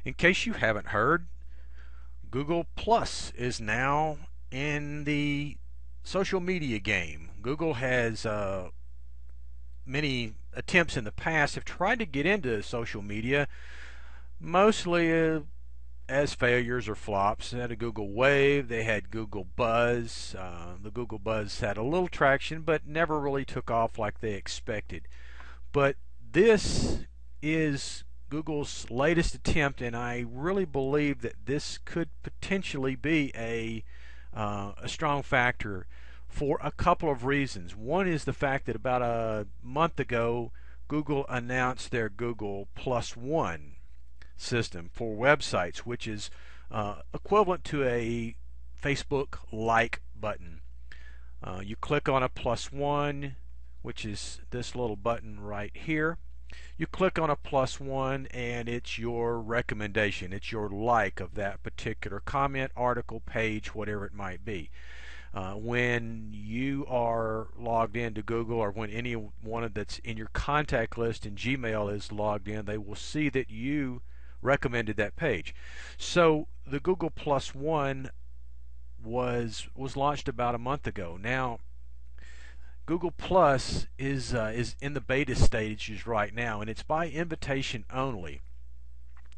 In case you haven't heard, Google Plus is now in the social media game. Google has many attempts in the past have tried to get into social media, mostly as failures or flops. They had a Google Wave, they had Google Buzz. The Google Buzz had a little traction, but never really took off like they expected. But this is Google's latest attempt, and I really believe that this could potentially be a strong factor for a couple of reasons. One is the fact that about a month ago, Google announced their Google Plus One system for websites, which is equivalent to a Facebook like button. You click on a plus one, which is this little button right here. You click on a plus one and it's your recommendation. It's your like of that particular comment, article, page, whatever it might be. When you are logged into Google, or when anyone that's in your contact list in Gmail is logged in, they will see that you recommended that page. So the Google Plus One was launched about a month ago. Now Google Plus is in the beta stages right now, and it's by invitation only.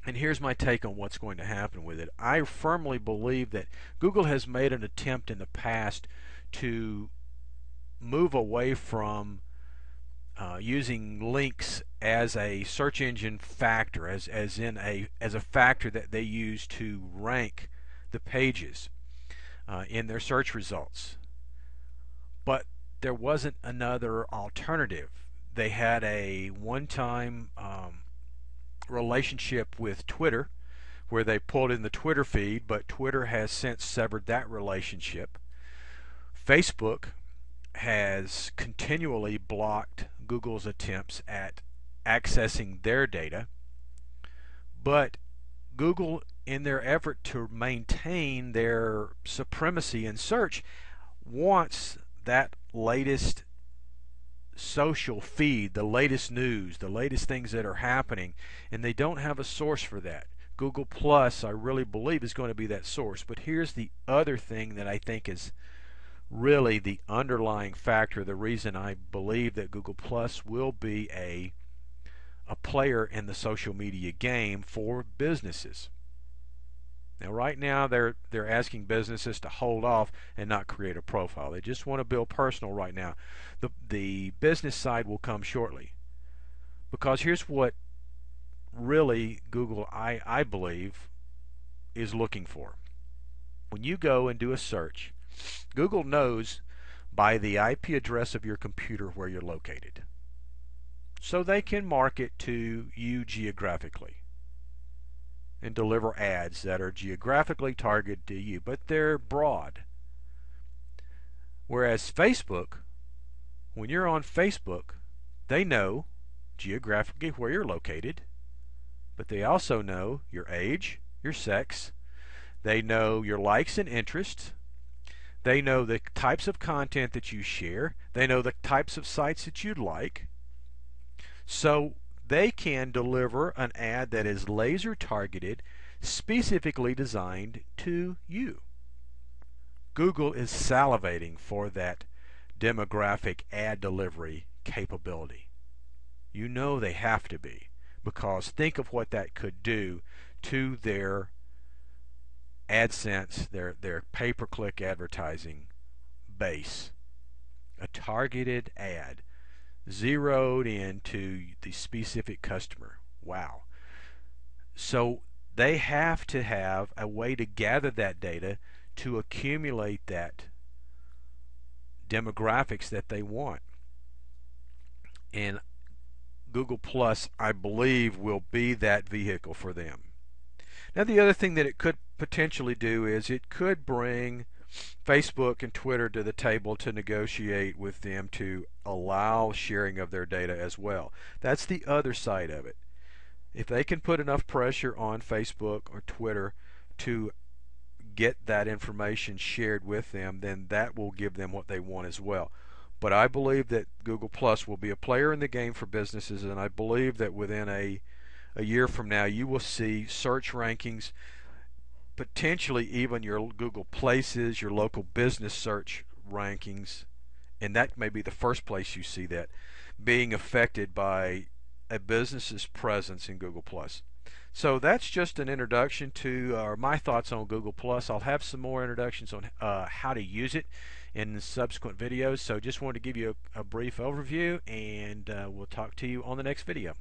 And here's my take on what's going to happen with it. I firmly believe that Google has made an attempt in the past to move away from using links as a search engine factor, as a factor that they use to rank the pages in their search results. But there wasn't another alternative. They had a one-time relationship with Twitter where they pulled in the Twitter feed, but Twitter has since severed that relationship. Facebook has continually blocked Google's attempts at accessing their data, but Google, in their effort to maintain their supremacy in search, wants that latest social feed, the latest news, the latest things that are happening, and they don't have a source for that. Google Plus, I really believe, is going to be that source. But here's the other thing that I think is really the underlying factor, the reason I believe that Google Plus will be a player in the social media game for businesses. Now, right now, they're asking businesses to hold off and not create a profile. They just want to build personal right now. The business side will come shortly, because here's what really Google, I believe, is looking for. When you go and do a search, Google knows by the IP address of your computer where you're located, so they can market to you geographically and deliver ads that are geographically targeted to you, but they're broad. Whereas Facebook, when you're on Facebook, they know geographically where you're located, but they also know your age, your sex, they know your likes and interests, they know the types of content that you share, they know the types of sites that you'd like, so they can deliver an ad that is laser targeted, specifically designed to you. Google is salivating for that demographic ad delivery capability. You know they have to be, because think of what that could do to their AdSense, their pay-per-click advertising base. A targeted ad zeroed into the specific customer. Wow. So they have to have a way to gather that data to accumulate that demographics that they want. And Google Plus, I believe, will be that vehicle for them. Now, the other thing that it could potentially do is it could bring Facebook and Twitter to the table to negotiate with them to allow sharing of their data as well. That's the other side of it. If they can put enough pressure on Facebook or Twitter to get that information shared with them, then that will give them what they want as well. But I believe that Google Plus will be a player in the game for businesses, and I believe that within a a year from now, you will see search rankings, potentially even your Google Places, your local business search rankings, and that may be the first place you see that being affected by a business's presence in Google Plus. So that's just an introduction to my thoughts on Google Plus. I'll have some more introductions on how to use it in the subsequent videos. So just wanted to give you a brief overview, and we'll talk to you on the next video.